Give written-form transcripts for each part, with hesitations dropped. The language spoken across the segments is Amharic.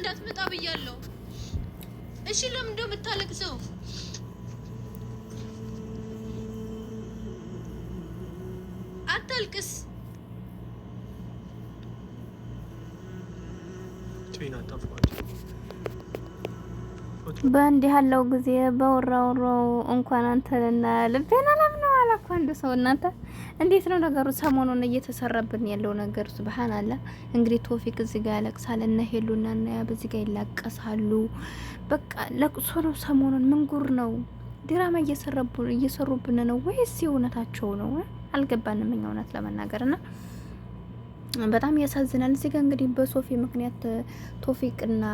እንዳትመጣ ብያለሁ። እሺ ለምን እንደምታለቅሰው? አታልቅስ። በእንዲህ ያለው ጊዜ በወራው እንኳን አንተና ልቤና ለምነው አላኩ አንድ ሰው እናንተ እንዴት ነው ነገሩ? ሰሞኑን እየተሰራብን ያለው ነገር ሱብሃንአላህ። እንግዲህ ቶፊቅ እዚህ ጋር ያለቅሳል እና ሄሉና እና በዚህ ጋር ይላቀሳሉ። በቃ ለቅሶ ነው ሰሞኑን። ምን ጉር ነው? ድራማ እየሰሩብን ነው ወይስ የእውነታቸው ነው? አልገባንም እኛ እውነት ለመናገርና በጣም ያሳዝናል። እዚህ ጋር እንግዲህ በሶፊ ምክንያት ቶፊቅና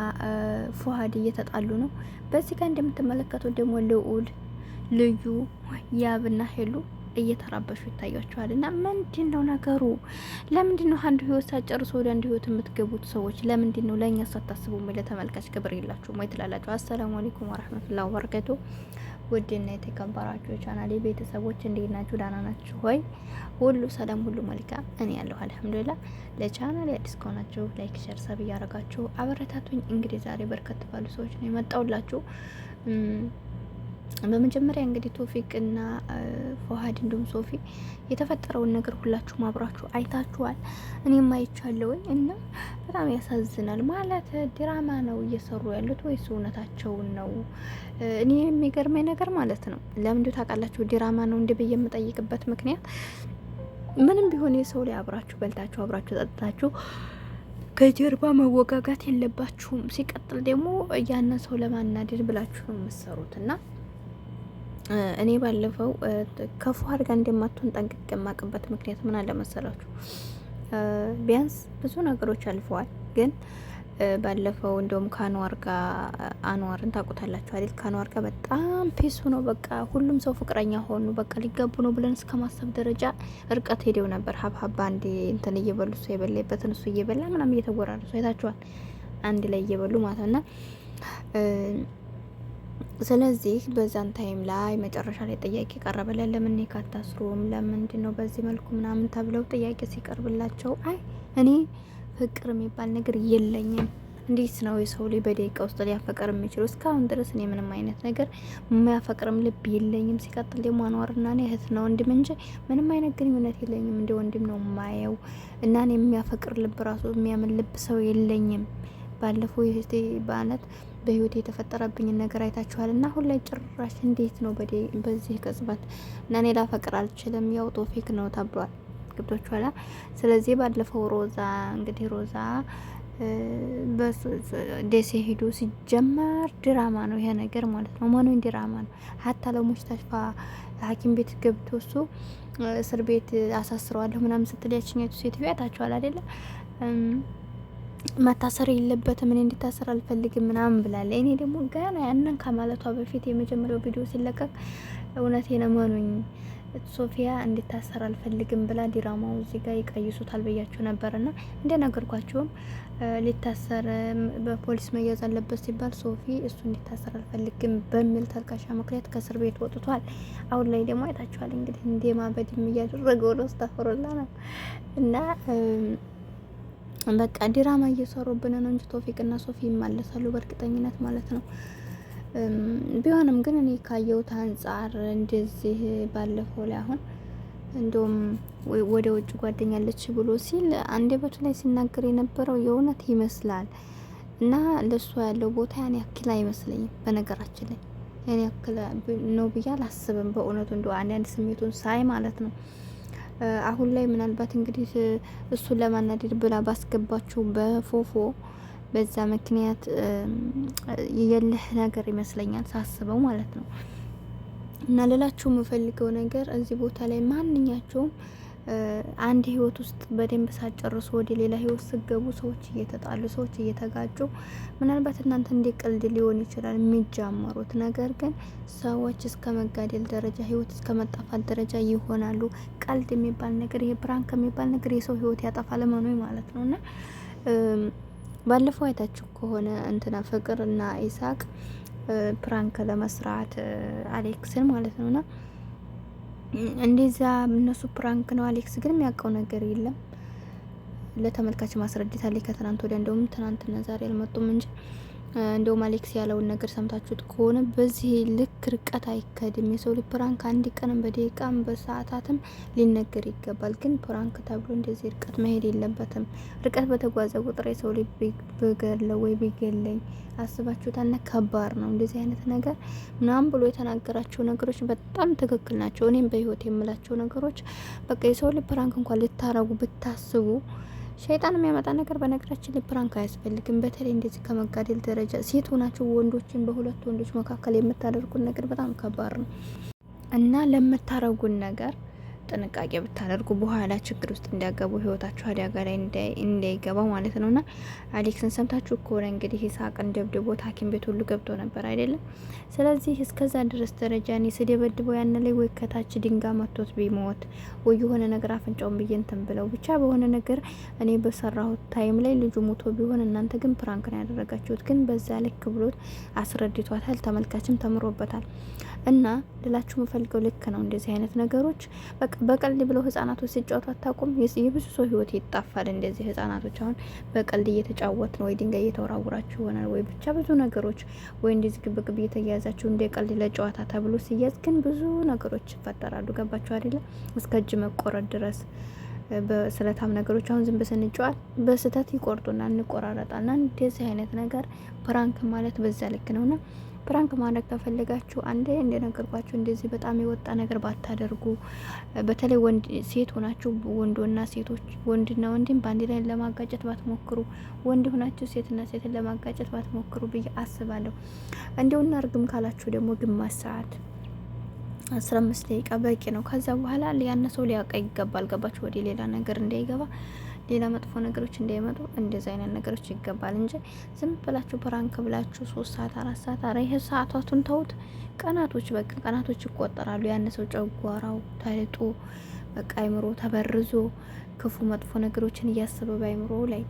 ፉሃድ እየተጣሉ ነው። በዚህ ጋር እንደምትመለከቱት ደግሞ ልዑል ልዩ ያብና ሄሉ እየተራበሹ ይታያቸዋል። እና ምንድን ነው ነገሩ? ለምንድን ነው አንዱ ህይወት ሳጨርሱ ወደ አንዱ ህይወት የምትገቡት ሰዎች? ለምንድን ነው ለእኛ ሳታስቡ? ለተመልካች ክብር የላችሁም ወይ ትላላችሁ? አሰላሙ አለይኩም ወራህመቱላሂ ወበረካቱ። ውድና የተከበራችሁ የቻናሌ ቤተሰቦች እንዴት ናችሁ? ደህና ናችሁ ሆይ? ሁሉ ሰላም፣ ሁሉ መልካም። እኔ ያለሁ አልሐምዱሊላህ። ለቻናሌ አዲስ ከሆናችሁ ላይክ፣ ሼር፣ ሰብ እያደረጋችሁ አበረታቱኝ። እንግዲህ ዛሬ በርከት ባሉ ሰዎች ነው የመጣውላችሁ። በመጀመሪያ እንግዲህ ቶፊቅና ፉሃድ እንዲሁም ሶፊ የተፈጠረውን ነገር ሁላችሁም አብራችሁ አይታችኋል። እኔም አይቻለሁኝ እና በጣም ያሳዝናል። ማለት ድራማ ነው እየሰሩ ያሉት ወይስ እውነታቸውን ነው? እኔ የሚገርመኝ ነገር ማለት ነው ለምን ታውቃላችሁ? ድራማ ነው እንደ ብዬ የምጠይቅበት ምክንያት ምንም ቢሆን የሰው ላይ አብራችሁ በልታችሁ አብራችሁ ጠጥታችሁ ከጀርባ መወጋጋት የለባችሁም። ሲቀጥል ደግሞ ያንን ሰው ለማናደድ ብላችሁ ነው የምትሰሩት እና እኔ ባለፈው ከፉሃድ ጋር እንደማትሆን ጠንቅቄ የማውቅበት ምክንያት ምን አለ መሰላችሁ? ቢያንስ ብዙ ነገሮች አልፈዋል። ግን ባለፈው እንደውም ከአንዋር ጋር አንዋርን ታውቁታላችሁ አይደል? ከአንዋር ጋር በጣም ፒስ ሆኖ በቃ ሁሉም ሰው ፍቅረኛ ሆኑ፣ በቃ ሊጋቡ ነው ብለን እስከ ማሰብ ደረጃ እርቀት ሄደው ነበር። ሀብሀባ አንድ እንትን እየበሉ እሱ የበላበትን እሱ እየበላ ምናምን እየተወራረሱ አይታችኋል። አንድ ላይ እየበሉ ማለት ነው። ስለዚህ በዛን ታይም ላይ መጨረሻ ላይ ጥያቄ ቀረበለን። ለምን ካታስሩም ለምንድን ነው በዚህ መልኩ ምናምን ተብለው ጥያቄ ሲቀርብላቸው አይ እኔ ፍቅር የሚባል ነገር የለኝም፣ እንዴት ነው የሰው ልጅ በደቂቃ ውስጥ ሊያፈቅር የሚችለው? እስካሁን ድረስ እኔ ምንም አይነት ነገር የሚያፈቅርም ልብ የለኝም። ሲቀጥል ደግሞ አንዋርና እኔ እህት ነው ወንድም እንጂ ምንም አይነት ግንኙነት የለኝም። እንደ ወንድም ነው የማየው እና እኔ የሚያፈቅር ልብ ራሱ የሚያምን ልብ ሰው የለኝም። ባለፈው ይሄ ባነት በህይወት የተፈጠረብኝን ነገር አይታችኋል። እና አሁን ላይ ጭራሽ እንዴት ነው በዚህ ቅጽበት እና እኔ ላፈቅር አልችልም፣ ያው ቶፊቅ ነው ተብሏል። ገብቶችኋል። ስለዚህ ባለፈው ሮዛ እንግዲህ ሮዛ ደሴ ሄዶ ሲጀመር ድራማ ነው ይሄ ነገር ማለት ነው። ማኑ ድራማ ነው። ሀታ ለሞች ተስፋ ሐኪም ቤት ገብቶ እሱ እስር ቤት አሳስረዋለሁ ምናምን ስትል ያችኛቱ ሴትዮ አይታችኋል አይደለ? መታሰር የለበትም እኔ እንዲታሰር አልፈልግም ምናምን ብላለች። እኔ ደግሞ ገና ያንን ከማለቷ በፊት የመጀመሪያው ቪዲዮ ሲለቀቅ እውነቴን እመኑኝ ሶፊያ እንዲታሰር አልፈልግም ብላ ዲራማው እዚህ ጋር ይቀይሱታል ብያችሁ ነበርና እንደነገርኳችሁም ሊታሰር በፖሊስ መያዝ አለበት ሲባል ሶፊ እሱ እንዲታሰር አልፈልግም በሚል ተልካሻ ምክንያት ከእስር ቤት ወጥቷል። አሁን ላይ ደግሞ አይታችኋል እንግዲህ እንደማበድም እያደረገው ነው። ስታፈሩላ ነው እና በቃ ድራማ እየሰሩብን ነው እንጂ ቶፊቅና ሶፊ ይመለሳሉ በእርግጠኝነት ማለት ነው። ቢሆንም ግን እኔ ካየሁት አንጻር እንደዚህ ባለፈው ላይ አሁን እንደውም ወደ ውጭ ጓደኛለች ብሎ ሲል አንደበቱ ላይ ሲናገር የነበረው የእውነት ይመስላል እና ለሷ ያለው ቦታ ያን ያክል አይመስለኝም። በነገራችን ላይ ያን ያክል ነው ብዬ አላስብም በእውነቱ እንደው አንዳንድ ስሜቱን ሳይ ማለት ነው። አሁን ላይ ምናልባት እንግዲህ እሱን ለማናደድ ብላ ባስገባችሁ በፎፎ በዛ ምክንያት የለህ ነገር ይመስለኛል ሳስበው ማለት ነው። እና ሌላችሁ የምፈልገው ነገር እዚህ ቦታ ላይ ማንኛቸውም አንድ ህይወት ውስጥ በደንብ ሳጨርሱ ወደ ሌላ ህይወት ስገቡ ሰዎች እየተጣሉ ሰዎች እየተጋጩ ምናልባት እናንተ እንደ ቀልድ ሊሆን ይችላል የሚጃመሩት ነገር ግን ሰዎች እስከ መጋደል ደረጃ ህይወት እስከ መጣፋት ደረጃ ይሆናሉ። ቀልድ የሚባል ነገር ይሄ ፕራንክ የሚባል ነገር የሰው ህይወት ያጠፋል ማለት ነውና ባለፈው አይታችሁ ከሆነ እንትና ፍቅር እና ኢሳቅ ፕራንክ ለመስራት አሌክስን ማለት ነውና እንደዛ እነሱ ፕራንክ ነው። አሌክስ ግን የሚያውቀው ነገር የለም። ለተመልካች ማስረዳታለች ከትናንት ወዲያ። እንደውም ትናንትና ዛሬ አልመጡም እንጂ እንደውም አሌክስ ያለውን ነገር ሰምታችሁት ከሆነ በዚህ ልክ ርቀት አይከድም። የሰው ልጅ ፕራንክ አንድ ቀንም በደቂቃም በሰዓታትም ሊነገር ይገባል። ግን ፕራንክ ተብሎ እንደዚህ ርቀት መሄድ የለበትም። ርቀት በተጓዘ ቁጥር የሰው ልጅ ብገለው ወይ ቢገለኝ አስባችሁታና ከባድ ነው። እንደዚህ አይነት ነገር ምናምን ብሎ የተናገራቸው ነገሮች በጣም ትክክል ናቸው። እኔም በህይወት የምላቸው ነገሮች በቃ የሰው ልጅ ፕራንክ እንኳን ልታረጉ ብታስቡ ሸይጣን የሚያመጣ ነገር በነገራችን ላይ ፕራንክ አያስፈልግም። በተለይ እንደዚህ ከመጋደል ደረጃ ሴት ሆናችሁ ወንዶችን በሁለት ወንዶች መካከል የምታደርጉን ነገር በጣም ከባድ ነው እና ለምታረጉን ነገር ጥንቃቄ ብታደርጉ በኋላ ችግር ውስጥ እንዲያገቡ ህይወታችሁ አደጋ ላይ እንዳይገባ ማለት ነውና አሌክስን ሰምታችሁ ከሆነ እንግዲህ ይስሐቅን ደብድቦት ሐኪም ቤት ሁሉ ገብቶ ነበር አይደለም። ስለዚህ እስከዛ ድረስ ደረጃ እኔ ስደበድበው ያን ላይ ወይ ከታች ድንጋይ መቶት ቢሞት ወይ የሆነ ነገር አፍንጫውን ብዬንትን ብለው ብቻ በሆነ ነገር እኔ በሰራሁት ታይም ላይ ልጁ ሞቶ ቢሆን እናንተ ግን ፕራንክ ነው ያደረጋችሁት። ግን በዛ ልክ ብሎት አስረድቷታል። ተመልካችም ተምሮበታል። እና ልላችሁ የምፈልገው ልክ ነው እንደዚህ አይነት ነገሮች በቀልድ ብለው ህጻናቶች ሲጫወቱ አታውቁም? የብዙ ሰው ህይወት ይጣፋል። እንደዚህ ህጻናቶች አሁን በቀልድ እየተጫወት ነው ወይ ድንጋይ እየተወራውራችሁ ይሆናል ወይ ብቻ ብዙ ነገሮች ወይ እንደዚህ ግብግብ እየተያያዛችሁ እንደ ቀልድ ለጨዋታ ተብሎ ሲያዝ ግን ብዙ ነገሮች ይፈጠራሉ። ገባችሁ አይደለ? እስከ እጅ መቆረጥ ድረስ በስለታም ነገሮች አሁን ዝም ብለን እንጫወት በስተት ይቆርጡና እንቆራረጣልና እንደዚህ አይነት ነገር ፕራንክ ማለት በዛ ልክ ነውና ፕራንክ ማድረግ ከፈለጋችሁ አንዴ እንደነገርኳችሁ እንደዚህ በጣም የወጣ ነገር ባታደርጉ። በተለይ ሴት ሆናችሁ ወንዶና ሴቶች ወንድና ወንድን በአንድ ላይ ለማጋጨት ባትሞክሩ፣ ወንድ ሆናችሁ ሴትና ሴትን ለማጋጨት ባትሞክሩ ብዬ አስባለሁ። እንደውና እርግም ካላችሁ ደግሞ ግማሽ ሰዓት 15 ደቂቃ በቂ ነው። ከዛ በኋላ ያን ሰው ሊያውቃ ይገባል። ገባችሁ? ወደ ሌላ ነገር እንዳይገባ ሌላ መጥፎ ነገሮች እንዳይመጡ እንደዚህ አይነት ነገሮች ይገባል እንጂ ዝም ብላችሁ ፕራንክ ብላችሁ 3 ሰዓት 4 ሰዓት አረ ይሄ ሰዓታቱን ተውት። ቀናቶች በቃ ቀናቶች ይቆጠራሉ። ያን ሰው ጨጓራው ተልጦ በቃ አይምሮ ተበርዞ ክፉ መጥፎ ነገሮችን እያሰበ ባይምሮ ላይ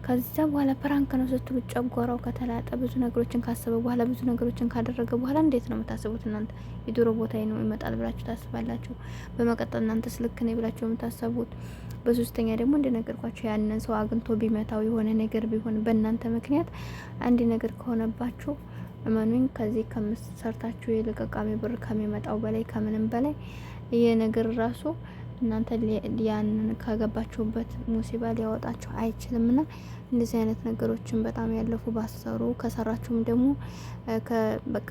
ከዛ በኋላ ፕራንክ ነው ስትሉ ጨጓራው ከተላጠ ብዙ ነገሮችን ካሰበ በኋላ ብዙ ነገሮችን ካደረገ በኋላ እንዴት ነው የምታስቡት እናንተ? የድሮ ቦታ ነው ይመጣል ብላችሁ ታስባላችሁ? በመቀጠል እናንተስ ልክ ነው ብላችሁ የምታስቡት? በሶስተኛ ደግሞ እንደነገርኳችሁ ያንን ሰው አግኝቶ ቢመታው የሆነ ነገር ቢሆን በእናንተ ምክንያት አንድ ነገር ከሆነባችሁ እመኑኝ ከዚህ ከምሰርታችሁ የለቀቃሚ ብር ከሚመጣው በላይ ከምንም በላይ ይሄ ነገር ራሱ እናንተ ያንን ካገባችሁበት ሙሲባ ሊያወጣችሁ አይችልምና እንደዚህ አይነት ነገሮችን በጣም ያለፉ ባሰሩ ከሰራችሁም ደግሞ በቃ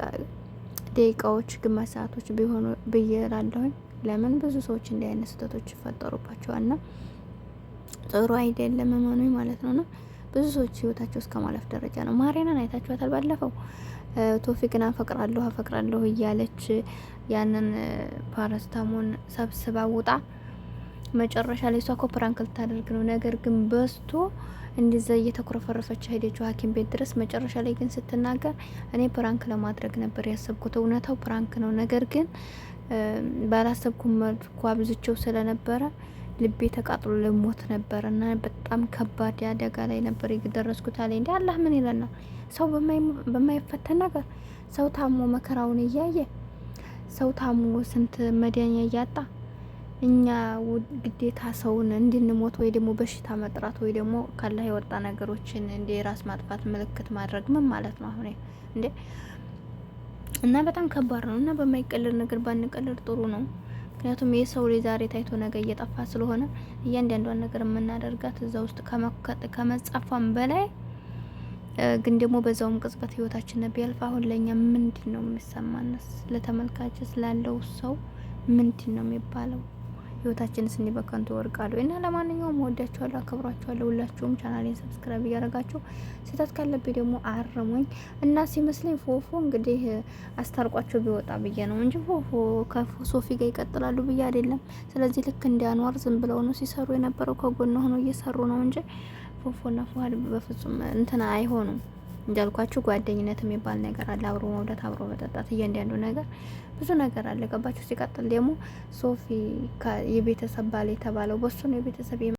ደቂቃዎች ግማሽ ሰዓቶች ቢሆኑ ብዬላለሁኝ። ለምን ብዙ ሰዎች እንዲህ አይነት ስህተቶች ይፈጠሩባቸዋልና ጥሩ አይደለም እመኑኝ ማለት ነውና ብዙ ሰዎች ህይወታቸው እስከ ማለፍ ደረጃ ነው። ማሪናን አይታችኋታል። ባለፈው ቶፊቅን አፈቅራለሁ እያለች ያንን ፓራስታሞን ሰብስባ ውጣ መጨረሻ ላይ እሷ እኮ ፕራንክ ልታደርግ ነው። ነገር ግን በስቶ እንደዛ እየተኮረፈረፈች ሄደችው ሐኪም ቤት ድረስ። መጨረሻ ላይ ግን ስትናገር እኔ ፕራንክ ለማድረግ ነበር ያሰብኩት፣ እውነታው ፕራንክ ነው። ነገር ግን ባላሰብኩም መልኩ አብዝቼው ስለነበረ ልቤ ተቃጥሎ ልሞት ነበር እና በጣም ከባድ አደጋ ላይ ነበር የደረስኩት አለ። እንዴ አላህ ምን ይለናል? ሰው በማይፈተን ነገር ሰው ታሞ መከራውን እያየ ሰው ታሞ ስንት መድኃኒያ እያጣ እኛ ግዴታ ሰውን እንድንሞት ወይ ደግሞ በሽታ መጥራት ወይ ደግሞ ካላህ የወጣ ነገሮችን እንደ ራስ ማጥፋት ምልክት ማድረግ ምን ማለት ነው አሁን እንዴ? እና በጣም ከባድ ነው እና በማይቀለድ ነገር ባንቀለድ ጥሩ ነው። ምክንያቱም የሰው ልጅ ዛሬ ታይቶ ነገ እየጠፋ ስለሆነ እያንዳንዷን ነገር የምናደርጋት እዛ ውስጥ ከመጻፋም በላይ ግን ደግሞ በዛውም ቅጽበት ህይወታችን ቢያልፍ አሁን ለኛ ምንድን ነው የሚሰማንስ? ለተመልካች ስላለው ሰው ምንድን ነው የሚባለው? ህይወታችንስ እንዲህ በከንቱ ወርቃሉ። እና ለማንኛውም ወዳችኋለሁ፣ አከብራችኋለሁ። ሁላችሁም ቻናሌን ሰብስክራይብ እያደረጋችሁ ስህተት ካለብኝ ደግሞ አረሙኝ እና ሲመስለኝ ፎፎ እንግዲህ አስታርቋቸው ቢወጣ ብዬ ነው እንጂ ፎፎ ከሶፊ ጋር ይቀጥላሉ ብዬ አይደለም። ስለዚህ ልክ እንዲያኗር ዝም ብለው ነው ሲሰሩ የነበረው፣ ከጎን ሆኖ እየሰሩ ነው እንጂ ፎፎና ፉአድ በፍጹም እንትና አይሆኑም። እንዳልኳችሁ ጓደኝነት የሚባል ነገር አለ። አብሮ መውደት፣ አብሮ መጠጣት፣ እያንዳንዱ ነገር ብዙ ነገር አለ። ገባችሁ? ሲቀጥል ደግሞ ሶፊ የቤተሰብ ባል የተባለው በሱ ነው። የቤተሰብ